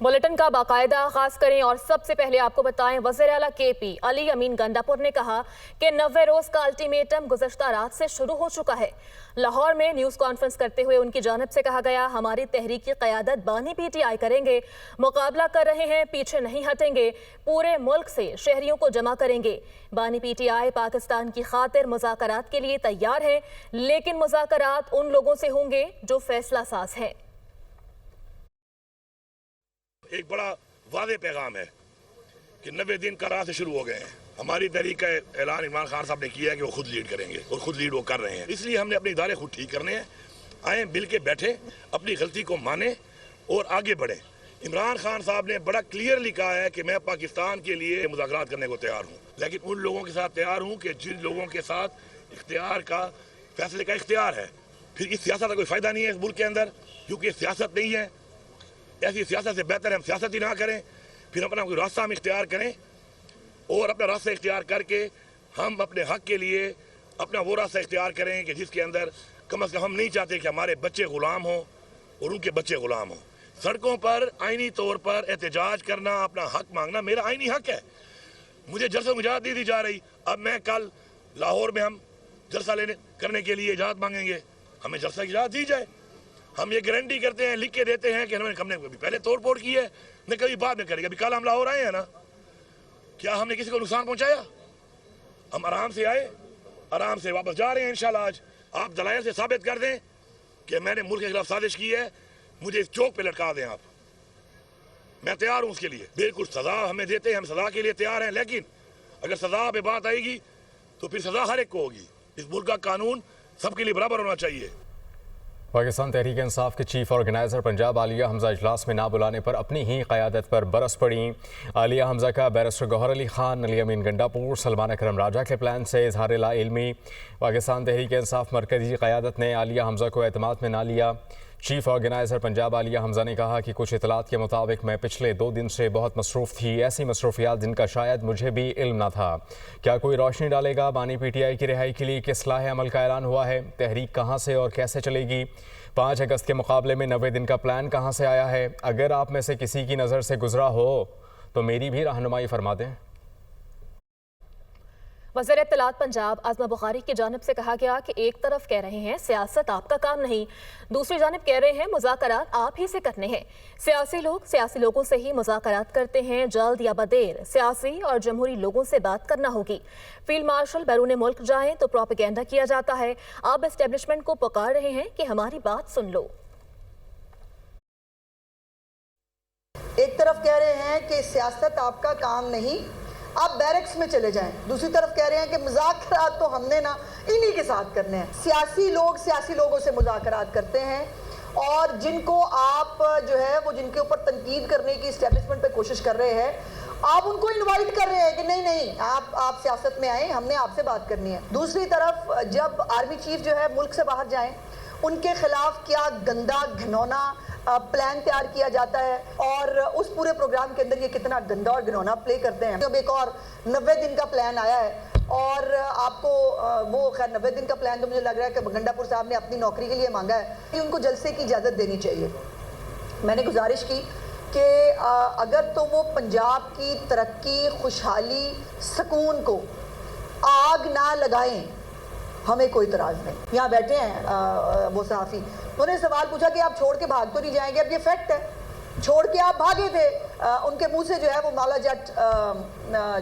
Bulletin का बाकायदा आगाज करें और सबसे पहले आपको बताएं, वज़ीर आला केपी अली अमीन गंडापुर ने कहा कि 90 रोज का अल्टीमेटम गुज़श्ता रात से शुरू हो चुका है। लाहौर में न्यूज़ कॉन्फ्रेंस करते हुए उनकी जानिब से कहा गया, हमारी तहरीक की क़यादत बानी पीटीआई करेंगे, मुकाबला कर रहे हैं, पीछे नहीं हटेंगे, पूरे मुल्क से शहरियों को जमा करेंगे। बानी पीटीआई पाकिस्तान की खातिर मुज़ाकरात के लिए तैयार है, लेकिन मुज़ाकरात उन लोगों से होंगे जो फैसला साज हैं। एक बड़ा वादे पैगाम है कि 90 दिन का राह से शुरू हो गए हैं। हमारी तहरीक का ऐलान इमरान खान साहब ने किया है कि वो खुद लीड करेंगे और खुद लीड वो कर रहे हैं। इसलिए हमने अपने इदारे खुद ठीक करने हैं। आए मिल के बैठे, अपनी गलती को माने और आगे बढ़े। इमरान खान साहब ने बड़ा क्लियरली कहा है कि मैं पाकिस्तान के लिए मुज़ाकरात करने को तैयार हूँ, लेकिन उन लोगों के साथ तैयार हूँ कि जिन लोगों के साथ इख्तियार का फैसले का इख्तियार है। फिर इस सियासत का कोई फ़ायदा नहीं है इस मुल्क के अंदर, क्योंकि सियासत नहीं है। ऐसी सियासत से बेहतर है हम सियासत ही ना करें, फिर अपना कोई रास्ता हम इख्तियार करें और अपना रास्ता इख्तियार करके हम अपने हक के लिए अपना वो रास्ता इख्तियार करें कि जिसके अंदर कम से कम हम नहीं चाहते कि हमारे बच्चे ग़ुलाम हों और उनके बच्चे ग़ुलाम हों। सड़कों पर आइनी तौर पर एहतजाज करना, अपना हक मांगना मेरा आइनी हक है। मुझे जलसे में इजाज़त दी जा रही। अब मैं कल लाहौर में हम जलसा करने के लिए इजाज़त मांगेंगे, हमें जलसा की इजाज़त दी जाए। हम ये गारंटी करते हैं, लिख के देते हैं कि हमने कभी पहले तोड़ फोड़ की है, न कभी बाद में करेंगे। अभी कल हम लाहौर आए हैं ना, क्या हमने किसी को नुकसान पहुंचाया? हम आराम से आए, आराम से वापस जा रहे हैं इंशाल्लाह। आज आप दलाइल से साबित कर दें कि मैंने मुल्क के खिलाफ साजिश की है, मुझे इस चौक पे लटका दें आप, मैं तैयार हूँ उसके लिए। बिल्कुल सजा हमें देते हैं, हम सजा के लिए तैयार हैं, लेकिन अगर सजा पे बात आएगी तो फिर सजा हर एक को होगी। इस मुल्क का कानून सबके लिए बराबर होना चाहिए। पाकिस्तान तहरीक इंसाफ के चीफ ऑर्गेनाइज़र पंजाब आलिया हमजा इजलास में ना बुलाने पर अपनी ही क़यादत पर बरस पड़ी। आलिया हमजा का बैरिस्टर गौहर अली खान, अली अमीन गंडापुर, सलमान अकरम राजा के प्लान से इजहार ला इल्मी। पाकिस्तान तहरीक इंसाफ मरकज़ी क़यादत ने आलिया हमजा को एतमाद में ना लिया। चीफ ऑर्गेनाइज़र पंजाब आलिया हमजा ने कहा कि कुछ इतलात के मुताबिक मैं पिछले 2 दिन से बहुत मसरूफ़ थी, ऐसी मसरूफियात जिनका शायद मुझे भी इल्म न था। क्या कोई रोशनी डालेगा? बानी पीटीआई की रिहाई के लिए किस लाहे अमल का ऐलान हुआ है? तहरीक कहाँ से और कैसे चलेगी? 5 अगस्त के मुकाबले में 90 दिन का प्लान कहाँ से आया है? अगर आप में से किसी की नज़र से गुजरा हो तो मेरी भी रहनुमाई फरमा दें। वज़ीर इत्तलात पंजाब आज़मा बुखारी की जानिब से कहा गया कि एक तरफ कह रहे हैं सियासत आपका काम नहीं, दूसरी जानिब कह रहे हैं मुज़ाकरात आप ही से करने हैं। सियासी लोग सियासी लोगों से ही मुज़ाकरात करते हैं, जल्द या बदेर सियासी और जमहूरी लोगों से बात करना होगी। फील्ड मार्शल बैरून मुल्क जाएं तो प्रोपेगेंडा किया जाता है। आप एस्टेब्लिशमेंट को पुकार रहे हैं कि हमारी बात सुन लो। एक तरफ कह रहे हैं कि सियासत आपका काम नहीं, आप बैरक्स में चले जाएं। दूसरी तरफ कह रहे हैं कि मुज़ाकरात तो हमने ना इन्हीं के साथ करने हैं। सियासी लोग सियासी लोगों से मुज़ाकरात करते हैं और जिनको आप जो है वो जिनके ऊपर तनकीद करने की इस्टेब्लिशमेंट पे कोशिश कर रहे हैं, आप उनको इनवाइट कर रहे हैं कि नहीं नहीं आप सियासत में आए, हमने आपसे बात करनी है। दूसरी तरफ जब आर्मी चीफ जो है मुल्क से बाहर जाएं, उनके खिलाफ क्या गंदा घिनौना प्लान तैयार किया जाता है और उस पूरे प्रोग्राम के अंदर ये कितना गंदा और घिनौना प्ले करते हैं। अब एक और 90 दिन का प्लान आया है और आपको वो खैर 90 दिन का प्लान तो मुझे लग रहा है कि गंडापुर साहब ने अपनी नौकरी के लिए मांगा है कि उनको जलसे की इजाज़त देनी चाहिए। मैंने गुजारिश की कि अगर तो वो पंजाब की तरक्की, खुशहाली, सुकून को आग ना लगाएं, हमें कोई इतराज़ नहीं। यहाँ बैठे हैं वो सहाफ़ी, उन्होंने सवाल पूछा कि आप छोड़ के भाग तो नहीं जाएंगे? अब ये फैक्ट है, छोड़ के आप भागे थे। उनके मुंह से जो है वो माला जट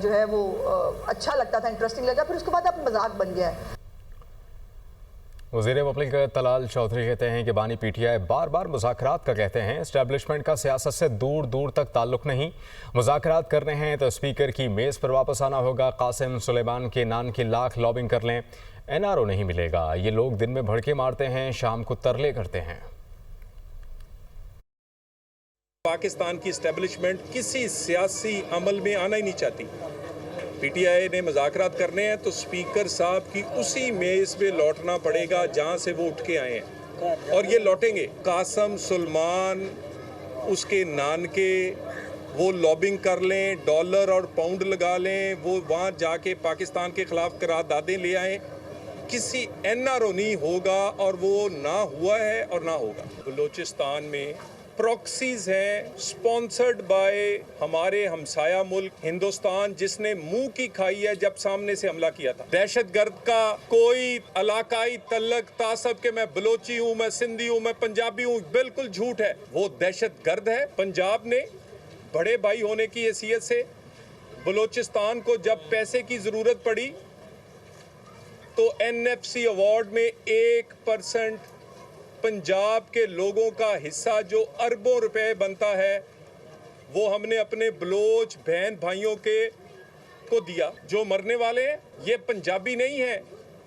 जो है वो अच्छा लगता था, इंटरेस्टिंग लगा, फिर उसके बाद अब मजाक बन गया है। वज़ीर पब्लिक तलाल चौधरी कहते हैं कि बानी पीटीआई बार बार मुज़ाकरात का कहते हैं, इस्टेब्लिशमेंट का सियासत से दूर दूर तक ताल्लुक़ नहीं। मुज़ाकरात कर रहे हैं तो स्पीकर की मेज़ पर वापस आना होगा। कासिम सुलेमान के नान की लाख लॉबिंग कर लें, एनआरओ नहीं मिलेगा। ये लोग दिन में भड़के मारते हैं, शाम को तरले करते हैं। पाकिस्तान की इस्टेब्लिशमेंट किसी सियासी अमल में आना ही नहीं चाहती। पीटीआई ने मुज़ाकरात करने हैं तो स्पीकर साहब की उसी मेज़ पे लौटना पड़ेगा जहां से वो उठ के आए हैं, और ये लौटेंगे। कासिम सुलेमान, उसके नान के, वो लॉबिंग कर लें, डॉलर और पाउंड लगा लें, वो वहाँ जाके पाकिस्तान के खिलाफ करारदादें ले आएँ, किसी एनआरओ नहीं होगा और वो ना हुआ है और ना होगा। बलूचिस्तान में प्रॉक्सीज हैं स्पॉन्सर्ड बाय हमारे हमसाया मुल्क हिंदुस्तान, जिसने मुंह की खाई है जब सामने से हमला किया था। दहशतगर्द का कोई इलाकाई तल्लक तासब के मैं बलोची हूँ, मैं सिंधी हूँ, मैं पंजाबी हूँ, बिल्कुल झूठ है। वो दहशतगर्द है। पंजाब ने बड़े भाई होने की हैसियत से बलोचिस्तान को जब पैसे की ज़रूरत पड़ी तो NFC अवार्ड में 1% पंजाब के लोगों का हिस्सा जो अरबों रुपए बनता है वो हमने अपने बलोच बहन भाइयों को दिया। जो मरने वाले हैं ये पंजाबी नहीं है,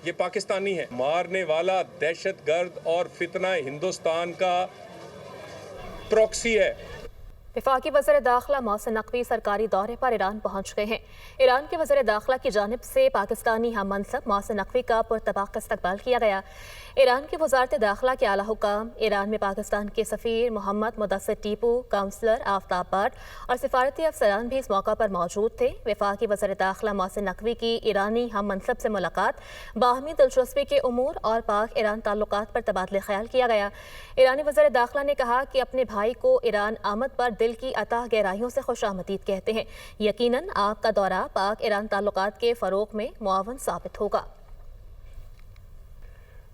ये पाकिस्तानी है। मारने वाला दहशतगर्द और फितना हिंदुस्तान का प्रॉक्सी है। वफाकी वज़ीर दाखिला मोहसिन नकवी सरकारी दौरे पर ईरान पहुंच गए हैं। ईरान के वज़ीर दाखिला की जानिब से पाकिस्तानी हम मनसब मोहसिन नकवी का पुरतबाक इस्तकबाल किया गया। ईरान की वजारत दाखिला के आला हुकाम, ईरान में पाकिस्तान के सफ़ीर मोहम्मद मुदस्सिर टीपू, काउंसलर आफ्ताब भट्ट और सिफारती अफसरान भी इस मौका पर मौजूद थे। वफाकी वज़ीर दाखिला मोहसिन नकवी की ईरानी हम मनसब से मुलाकात, बाहमी दिलचस्पी के उमूर और पाक ईरान ताल्लुकात पर तबादले ख्याल किया गया। ईरानी वज़ीर दाखिला ने कहा कि अपने भाई को ईरान आमद पर दिल की अताह गहराइयों से खुशामदीद कहते हैं। यकीनन आपका दौरा पाक ईरान ताल्लुकात के फ़रोग़ में मुआवन साबित होगा।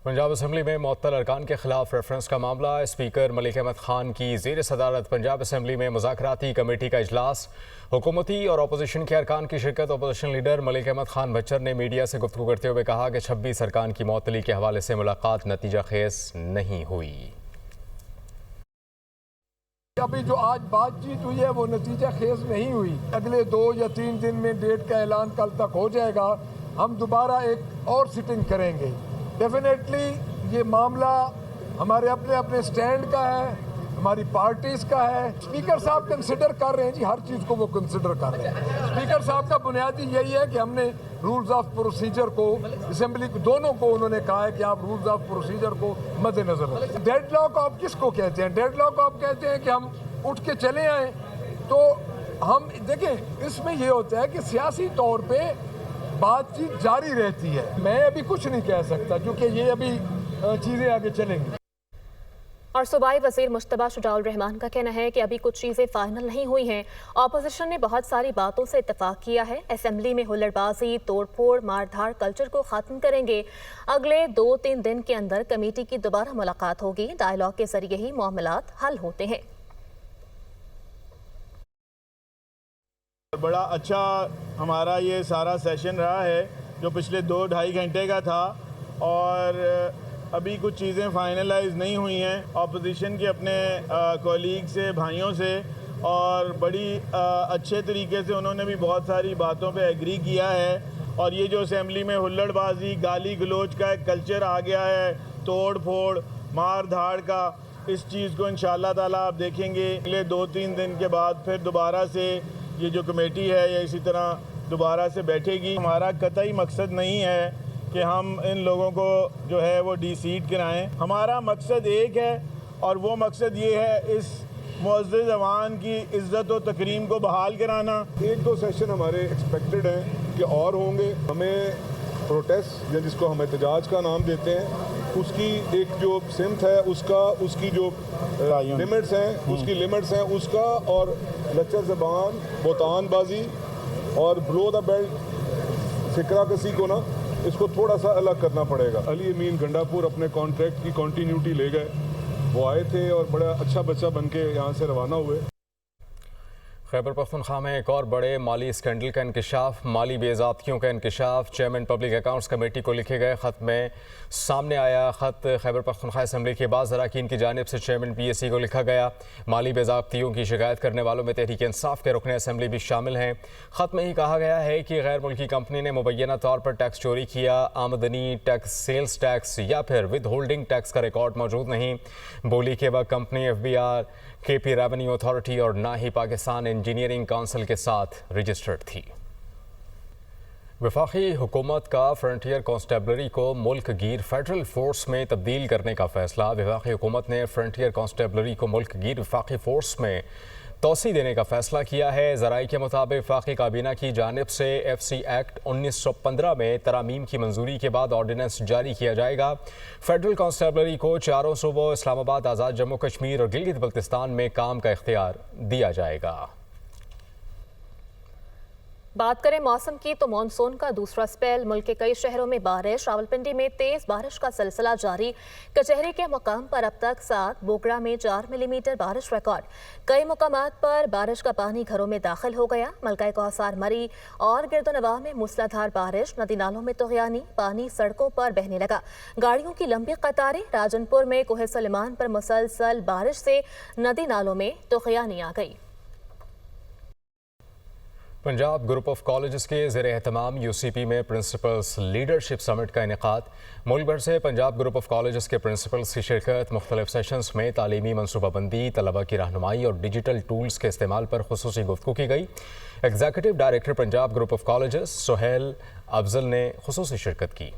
पंजाब असम्बली में मुअत्तल अरकान के खिलाफ रेफरेंस का मामला। स्पीकर मलिक अहमद खान की ज़ेर सदारत पंजाब असम्बली में मुज़ाकराती कमेटी का इजलास। हुकूमती और अपोजिशन के अरकान की शिरकत। अपोजिशन लीडर मलिक अहमद खान बच्चर ने मीडिया से गुफ्तगू करते हुए कहा कि 26 अरकान की मुअत्तली के हवाले से मुलाकात नतीजा खेज नहीं हुई। अभी जो आज बातचीत हुई है वो नतीजा खेज नहीं हुई। अगले 2 या 3 दिन में डेट का ऐलान कल तक हो जाएगा। हम दोबारा एक और सिटिंग करेंगे। डेफिनेटली ये मामला हमारे अपने अपने स्टैंड का है, हमारी पार्टीज का है। स्पीकर साहब कंसिडर कर रहे हैं जी, हर चीज़ को वो कंसिडर कर रहे हैं। स्पीकर साहब का बुनियादी यही है कि हमने रूल्स ऑफ प्रोसीजर को असेंबली दोनों को उन्होंने कहा है कि आप रूल्स ऑफ प्रोसीजर को मद्देनजर रखें। डेडलॉक आप किसको कहते हैं? डेडलॉक आप कहते हैं कि हम उठ के चले आए। तो हम देखें, इसमें ये होता है कि सियासी तौर पे बातचीत जारी रहती है। मैं अभी कुछ नहीं कह सकता क्योंकि ये अभी चीज़ें आगे चलेंगी। और सूबाई वज़ीर मुश्तबा शुजाउल रहमान का कहना है कि अभी कुछ चीज़ें फाइनल नहीं हुई हैं। अपोजिशन ने बहुत सारी बातों से इत्तेफाक किया है। असेंबली में हुल्लड़बाजी, तोड़फोड़, मारधाड़ कल्चर को ख़त्म करेंगे। अगले 2-3 दिन के अंदर कमेटी की दोबारा मुलाकात होगी। डायलॉग के जरिए ही मामलात हल होते हैं। बड़ा अच्छा हमारा ये सारा सेशन रहा है जो पिछले 2-2.5 घंटे का था, और अभी कुछ चीज़ें फाइनलाइज नहीं हुई हैं अपोजिशन के अपने कॉलीग से, भाइयों से, और बड़ी अच्छे तरीके से उन्होंने भी बहुत सारी बातों पे एग्री किया है। और ये जो असेंबली में हुल्लड़बाजी, गाली गलोच का एक कल्चर आ गया है, तोड़ फोड़, मार धाड़ का, इस चीज़ को इंशाअल्लाह ताला आप देखेंगे अगले 2-3 दिन के बाद फिर दोबारा से ये जो कमेटी है ये इसी तरह दोबारा से बैठेगी। हमारा कतई मकसद नहीं है कि हम इन लोगों को जो है वो डिसीट कराएं। हमारा मकसद एक है और वो मकसद ये है इस मुअज़्ज़ज़ अवान की इज़्ज़त और तकरीम को बहाल कराना। 1-2 सेशन हमारे एक्सपेक्टेड हैं कि और होंगे। हमें प्रोटेस्ट या जिसको हम एहतजाज का नाम देते हैं उसकी एक जो सिमत है उसकी जो लिमिट्स हैं उसका, और लच्चर ज़बान, बोतानबाजी और ब्लो द बेल्ट फिक्रा कसी को ना, इसको थोड़ा सा अलग करना पड़ेगा। अली अमीन गंडापुर अपने कॉन्ट्रैक्ट की कंटिन्यूटी ले गए। वो आए थे और बड़ा अच्छा बच्चा बन के यहाँ से रवाना हुए। खैबर पख्तूनख्वा में एक और बड़े माली स्कैंडल का इंकशाफ, माली बेज़ाब्तियों का इंकशाफ। चेयरमैन पब्लिक अकाउंट्स कमेटी को लिखे गए ख़त में सामने आया। ख़त खैबर पख्तूनख्वा असम्बली के बाद अरकान की जानिब से चेयरमैन PAC को लिखा गया। माली बेज़ाब्तियों की शिकायत करने वालों में तहरीक इंसाफ के रुकन असम्बली भी शामिल हैं। ख़त में ही कहा गया है कि गैर मुल्की कंपनी ने मुबैना तौर पर टैक्स चोरी किया। आमदनी टैक्स, सेल्स टैक्स या फिर विद होल्डिंग टैक्स का रिकॉर्ड मौजूद नहीं। बोली के वक्त company FBR, KP revenue authority और ना ही पाकिस्तान इंजीनियरिंग काउंसिल के साथ रजिस्टर्ड थी। वफाकी हुकूमत का फ्रंटियर कांस्टेबलरी को मुल्क गिर फेडरल फोर्स में तब्दील करने का फैसला। वफाकी हुकूमत ने फ्रंटियर कांस्टेबलरी को मुल्क गिर वफाकी फोर्स में توسیع دینے کا فیصلہ کیا ہے۔ ذرائع کے مطابق وفاقی کابینہ کی جانب سے FC ایکٹ 1915 میں ترامیم کی منظوری کے بعد آرڈیننس جاری کیا جائے گا۔ فیڈرل کانسٹیبلری کو چاروں صوبوں اسلام آباد، آزاد جموں کشمیر اور گلگت بلتستان میں کام کا اختیار دیا جائے گا۔ بات کریں موسم کی تو مانسون کا دوسرا سپیل، ملک کے کئی شہروں میں بارش، راولپنڈی میں تیز بارش کا سلسلہ جاری، کچہری کے مقام پر اب تک 7، بوگڑا میں 4 ملی میٹر بارش ریکارڈ۔ کئی مقامات پر بارش کا پانی گھروں میں داخل ہو گیا۔ ملکہ کوثر، مری اور گرد و نواح میں موسلادھار بارش، ندی نالوں میں طغیانی، پانی سڑکوں پر بہنے لگا، گاڑیوں کی لمبی قطاریں۔ راجن پور میں کوہ سلیمان پر مسلسل بارش سے ندی نالوں میں طغیانی آ گئی۔ پنجاب گروپ آف کالجز کے زیر اہتمام UCP میں پرنسپلز لیڈرشپ سمٹ کا انعقاد۔ ملک بھر سے پنجاب گروپ آف کالجز کے پرنسپلز کی شرکت، مختلف سیشنز میں تعلیمی منصوبہ بندی، طلبہ کی رہنمائی اور ڈیجیٹل ٹولز کے استعمال پر خصوصی گفتگو کی گئی۔ Executive director Punjab group of colleges Sohail Afzal نے خصوصی شرکت کی۔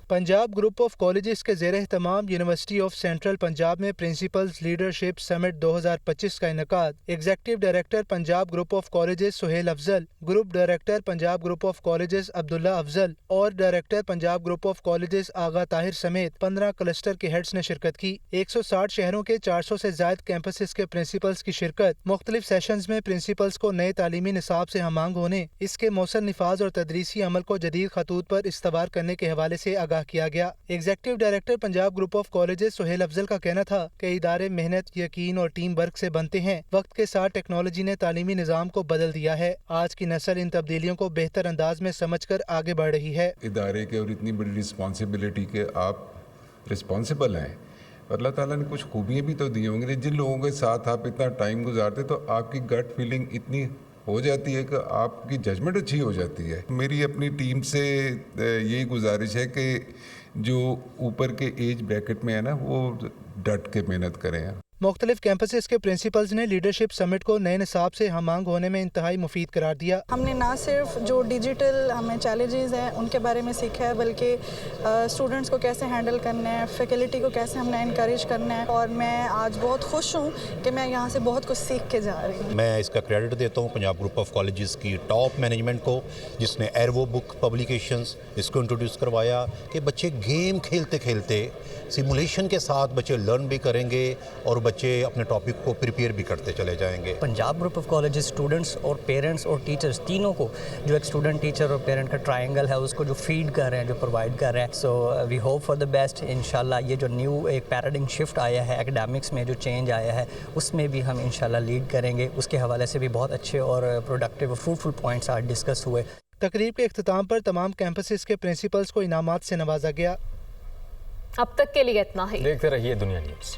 پنجاب گروپ آف کالجز کے زیر اہتمام یونیورسٹی آف سینٹرل پنجاب میں پرنسپلز لیڈرشپ سمٹ 2025 کا انعقاد۔ Executive director Punjab group of colleges Sohail Afzal, group director Punjab group of colleges Abdullah Afzal اور director Punjab group of colleges Agha Tahir سمیت 15 کلسٹر کے ہیڈز نے شرکت کی۔ 160 شہروں کے 400 سے زائد کیمپسز کے پرنسپلز کی شرکت۔ مختلف سیشنز میں پرنسپلز کو نئے تعلیمی نصاب سے ہم آہنگ ہونے، اس کے مؤثر نفاذ اور تدریسی عمل کو جدید خطوط پر استوار کرنے کے حوالے سے آگاہ کیا گیا۔ Executive director Punjab group of colleges Sohail Afzal کا کہنا تھا کہ ادارے محنت، یقین اور ٹیم ورک سے بنتے ہیں۔ وقت کے ساتھ ٹیکنالوجی نے تعلیمی نظام کو بدل دیا ہے۔ آج کی نسل ان تبدیلیوں کو بہتر انداز میں سمجھ کر آگے بڑھ رہی ہے۔ ادارے کے اور اتنی بڑی رسپانسبلٹی کے آپ رسپانسبل ہیں، اللہ تعالیٰ نے کچھ خوبیاں بھی تو دی ہوں گی۔ جن لوگوں کے ساتھ آپ اتنا ٹائم گزارتے تو آپ کی گٹ فیلنگ اتنی ہو جاتی ہے کہ آپ کی ججمنٹ اچھی ہو جاتی ہے۔ میری اپنی ٹیم سے یہی گزارش ہے کہ جو اوپر کے ایج بریکٹ میں ہے نا، وہ ڈٹ کے محنت کریں۔ مختلف کیمپسز کے پرنسپلز نے لیڈرشپ سمٹ کو نئے نصاب سے ہم آہنگ ہونے میں انتہائی مفید قرار دیا۔ ہم نے نہ صرف جو ڈیجیٹل ہمیں چیلنجز ہیں ان کے بارے میں سیکھا ہے، بلکہ اسٹوڈنٹس کو کیسے ہینڈل کرنا ہے، فیکلٹی کو کیسے ہم نے انکریج کرنا ہے، اور میں آج بہت خوش ہوں کہ میں یہاں سے بہت کچھ سیکھ کے جا رہی ہوں۔ میں اس کا کریڈٹ دیتا ہوں پنجاب گروپ آف کالجز کی ٹاپ مینجمنٹ کو، جس نے ایرو بک پبلیکیشنز اس کو انٹروڈیوس کروایا کہ بچے گیم کھیلتے کھیلتے سیمولیشن کے ساتھ بچے لرن بھی کریں گے اور بچے اپنے ٹاپک کو پریپیئر بھی کرتے چلے جائیں گے۔ Punjab group of colleges students اور پیرنٹس اور ٹیچرز تینوں کو جو ایک اسٹوڈنٹ، ٹیچر اور پیرنٹ کا ٹرائنگل ہے اس کو جو فیڈ کر رہے ہیں، جو پرووائڈ کر رہے ہیں۔ So we hope for the best. انشاءاللہ یہ جو نیو ایک پیراڈائم شفٹ آیا ہے ایکیڈیمکس میں، جو چینج آیا ہے، اس میں بھی ہم انشاءاللہ لیڈ کریں گے۔ اس کے حوالے سے بھی بہت اچھے اور پروڈکٹیو اور فروٹفل پوائنٹس آج ڈسکس ہوئے۔ تقریب کے اختتام پر تمام کیمپسز کے پرنسپلز کو انعامات سے نوازا گیا۔ اب تک کے لیے اتنا ہی۔ دیکھتے رہیے دنیا نیوز۔